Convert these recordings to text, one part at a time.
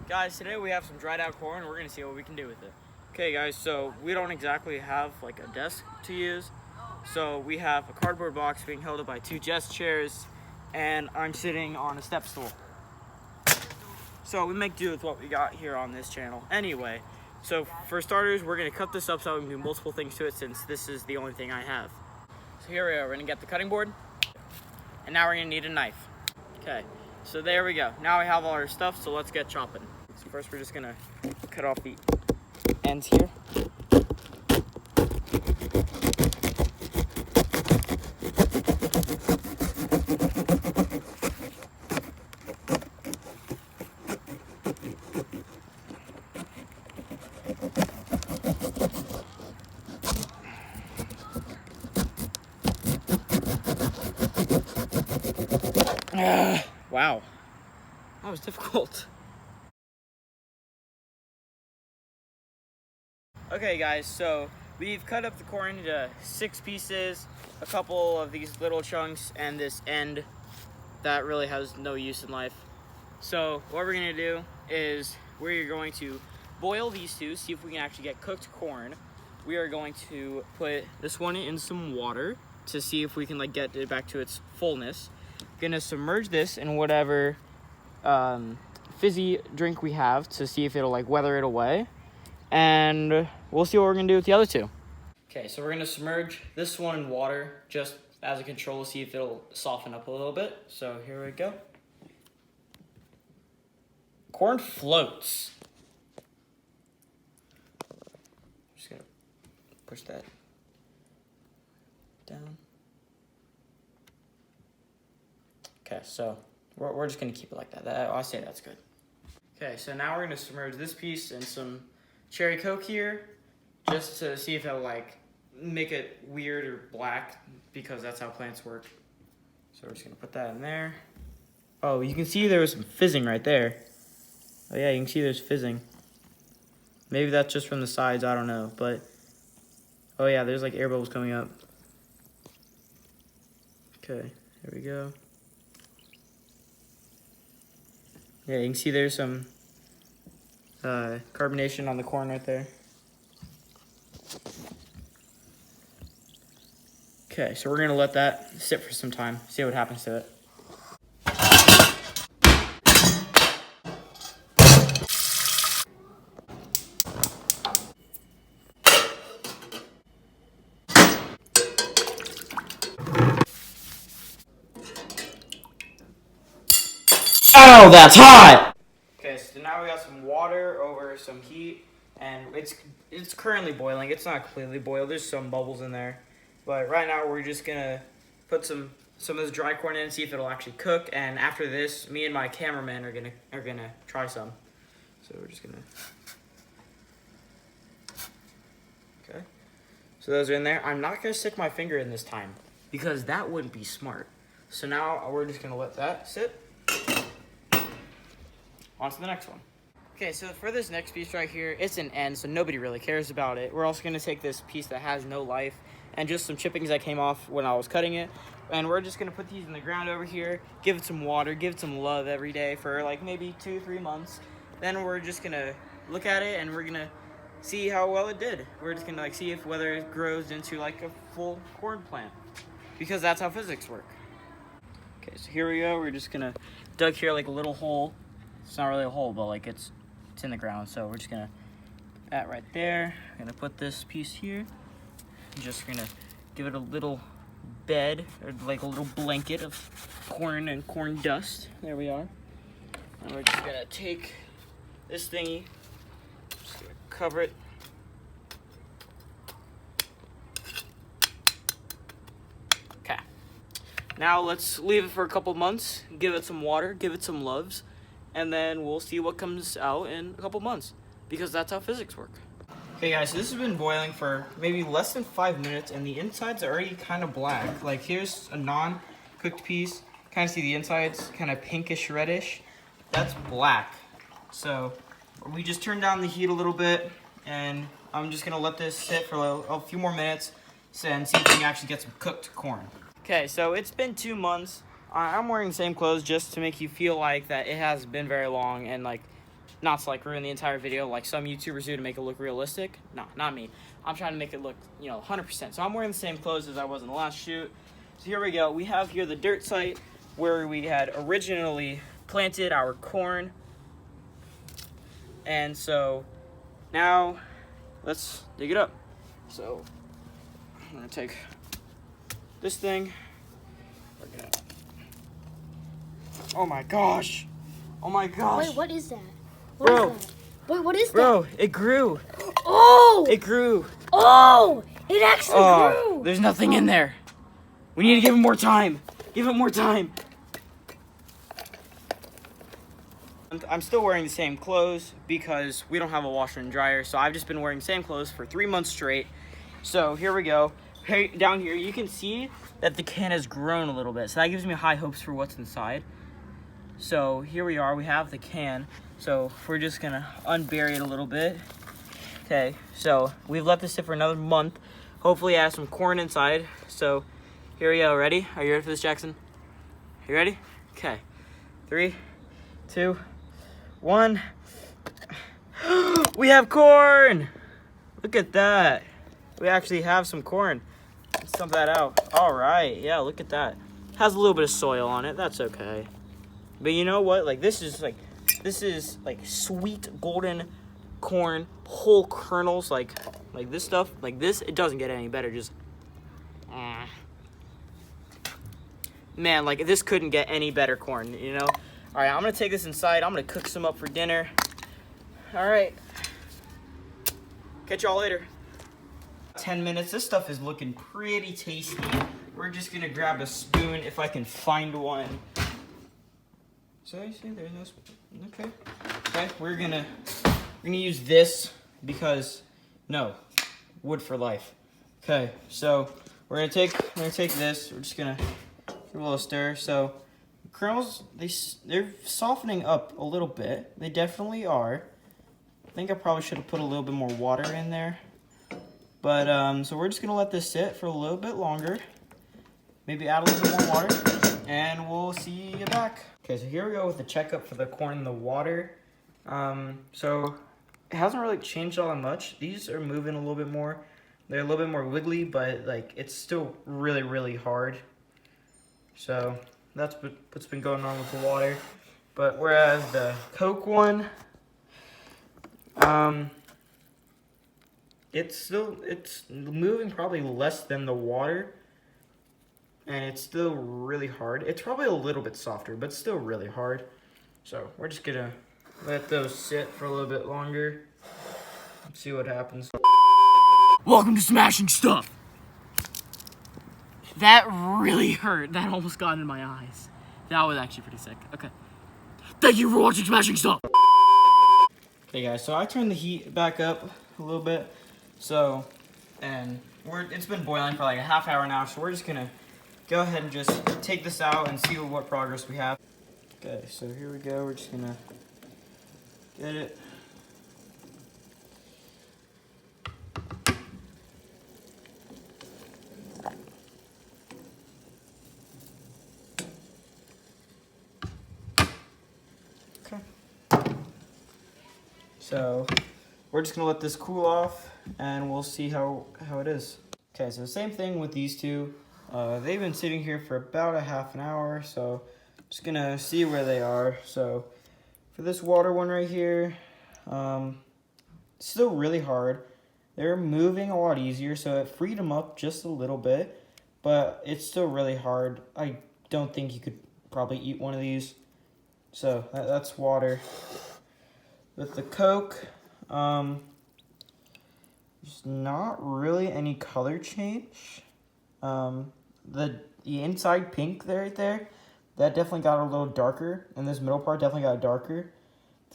Guys, today we have some dried out corn. We're gonna see what we can do with it. Okay guys, so we don't exactly have like a desk to use. So we have a cardboard box being held up by two Jess chairs, and I'm sitting on a step stool. So we make do with what we got here on this channel. Anyway, so for starters, we're gonna cut this up so we can do multiple things to it since this is the only thing I have. So here we are, we're gonna get the cutting board, and now we're gonna need a knife. Okay, so there we go. Now we have all our stuff, so let's get chopping. So first we're just gonna cut off the ends here. Wow, that was difficult. Okay guys, so we've cut up the corn into 6 pieces, a couple of these little chunks, and this end that really has no use in life. So what we're gonna do is we're going to boil these two, see if we can actually get cooked corn. We are going to put this one in some water to see if we can like get it back to its fullness. Gonna submerge this in whatever fizzy drink we have to see if it'll like weather it away, and we'll see what we're gonna do with the other two. Okay, so we're gonna submerge this one in water just as a control to see if it'll soften up a little bit. So here we go. Corn floats. Just gonna push that down. Okay, so we're just gonna keep it like that. I say that's good. Okay, so now we're gonna submerge this piece in some cherry Coke here, just to see if it'll like make it weird or black, because that's how plants work. So we're just gonna put that in there. Oh, you can see there was some fizzing right there. Oh yeah, you can see there's fizzing. Maybe that's just from the sides, I don't know, but oh yeah, there's like air bubbles coming up. Okay, there we go. Yeah, you can see there's some carbonation on the corn right there. Okay, so we're gonna let that sit for some time, see what happens to it. Oh, that's hot! Okay, so now we got some water over some heat, and it's currently boiling. It's not completely boiled. There's some bubbles in there, but right now we're just gonna put some of this dry corn in and see if it'll actually cook. And after this, me and my cameraman are gonna try some. So we're just gonna. Okay. So those are in there. I'm not gonna stick my finger in this time because that wouldn't be smart. So now we're just gonna let that sit. On to the next one. Okay, so for this next piece right here, it's an end, so nobody really cares about it. We're also gonna take this piece that has no life and just some chippings that came off when I was cutting it, and we're just gonna put these in the ground over here, give it some water, give it some love every day for like maybe 2-3 months. Then we're just gonna look at it and we're gonna see how well it did. We're just gonna like see if whether it grows into like a full corn plant, because that's how physics work. Okay, so here we go. We're just gonna dug here like a little hole. It's not really a hole, but like it's in the ground. So we're just gonna put that right there. I'm gonna put this piece here. I'm just gonna give it a little bed, or like a little blanket of corn and corn dust. There we are. And we're just gonna take this thingy, just gonna cover it. Okay. Now let's leave it for a couple months, give it some water, give it some loves, and then we'll see what comes out in a couple months, because that's how physics work. Okay guys, so this has been boiling for maybe less than 5 minutes, and the insides are already kind of black. Like here's a non-cooked piece, kind of see the insides kind of pinkish reddish. That's black. So we just turned down the heat a little bit, and I'm just gonna let this sit for a few more minutes and see if we can actually get some cooked corn. Okay, so it's been 2 months. I'm wearing the same clothes just to make you feel like that it has been very long, and like not to like ruin the entire video like some YouTubers do to make it look realistic. No, not me. I'm trying to make it look, 100%. So I'm wearing the same clothes as I was in the last shoot. So here we go. We have here the dirt site where we had originally planted our corn. And so now let's dig it up. So I'm gonna take this thing. We're gonna... Oh my gosh. Oh my gosh. Wait, what is that? Bro. Is that? Wait, what is that? Bro, it grew. Oh! It grew. Oh! It actually grew! There's nothing in there. We need to give it more time. Give it more time. I'm still wearing the same clothes because we don't have a washer and dryer, so I've just been wearing the same clothes for 3 months straight. So here we go. Hey, down here, you can see that the can has grown a little bit, so that gives me high hopes for what's inside. So here we are, we have the can. So we're just gonna unbury it a little bit. Okay, so we've let this sit for another month. Hopefully it has some corn inside. So here we go, ready? Are you ready for this, Jackson? You ready? Okay, 3, 2, 1. We have corn! Look at that. We actually have some corn. Let's dump that out. All right, yeah, look at that. Has a little bit of soil on it, that's okay. But you know what? Like this is like sweet golden corn, whole kernels, like this stuff, like this, it doesn't get any better. Just, man, like this couldn't get any better corn, you know? All right, I'm gonna take this inside. I'm gonna cook some up for dinner. All right, catch y'all later. 10 minutes. This stuff is looking pretty tasty. We're just gonna grab a spoon if I can find one. So you see, there's no spoon. Okay. Okay, we're gonna use this because wood for life. Okay, so we're gonna take this. We're just gonna give a little stir. So kernels, they're softening up a little bit. They definitely are. I think I probably should have put a little bit more water in there. But so we're just gonna let this sit for a little bit longer. Maybe add a little bit more water, and we'll see you back. Okay, so here we go with the checkup for the corn and the water. So it hasn't really changed all that much. These are moving a little bit more. They're a little bit more wiggly, but like it's still really, really hard. So that's what's been going on with the water. But whereas the Coke one, it's moving probably less than the water. And it's still really hard. It's probably a little bit softer, but still really hard. So we're just gonna let those sit for a little bit longer. Let's see what happens. Welcome to Smashing Stuff. That really hurt. That almost got in my eyes. That was actually pretty sick. Okay. Thank you for watching Smashing Stuff. Okay guys, so I turned the heat back up a little bit. So, and it's been boiling for like a half hour now, so we're just gonna go ahead and just take this out and see what progress we have. Okay, so here we go. We're just gonna get it. Okay. So we're just gonna let this cool off and we'll see how it is. Okay, so same thing with these two. They've been sitting here for about a half an hour, so just gonna see where they are. So for this water one right here, it's still really hard. They're moving a lot easier, so it freed them up just a little bit, but it's still really hard. I don't think you could probably eat one of these. So that's water. With the Coke, there's not really any color change. The inside pink right there, that definitely got a little darker, and this middle part definitely got darker.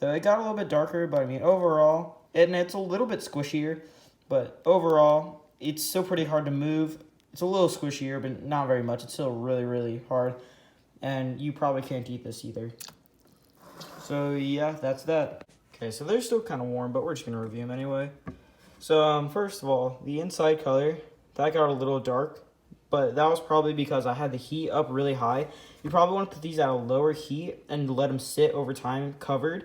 So it got a little bit darker, but I mean overall, and it's a little bit squishier, but overall, it's still pretty hard to move. It's a little squishier, but not very much. It's still really, really hard, and you probably can't eat this either. So yeah, that's that. Okay, so they're still kind of warm, but we're just gonna review them anyway. So first of all, the inside color, that got a little dark, but that was probably because I had the heat up really high. You probably want to put these at a lower heat and let them sit over time covered.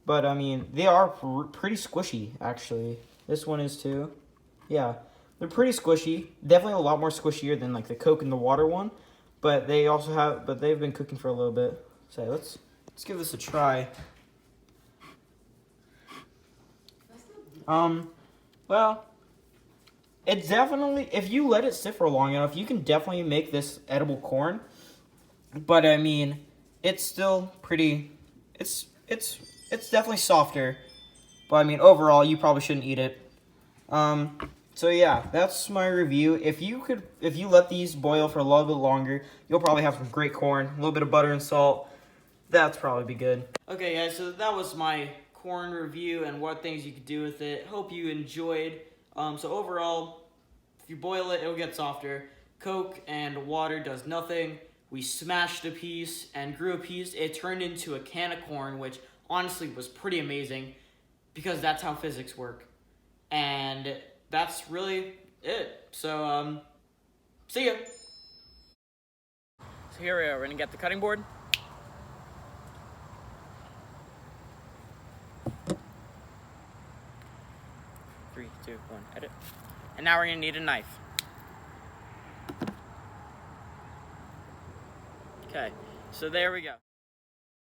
but I mean, they are pretty squishy, actually. This one is too. Yeah, they're pretty squishy. Definitely a lot more squishier than like the Coke and the water one. But they've been cooking for a little bit. So let's give this a try. Well, it's definitely, if you let it sit for long enough, you can definitely make this edible corn. But I mean, it's still pretty, it's definitely softer. But I mean, overall, you probably shouldn't eat it. So yeah, that's my review. If you let these boil for a little bit longer, you'll probably have some great corn, a little bit of butter and salt. That's probably be good. Okay, guys, so that was my corn review and what things you could do with it. Hope you enjoyed. So overall, if you boil it, it'll get softer. Coke and water does nothing. We smashed a piece and grew a piece. It turned into a can of corn, which honestly was pretty amazing because that's how physics work. And that's really it. So, see ya. So here we are. We're gonna get the cutting board. Three, two, one, edit. And now we're gonna need a knife. Okay, so there we go.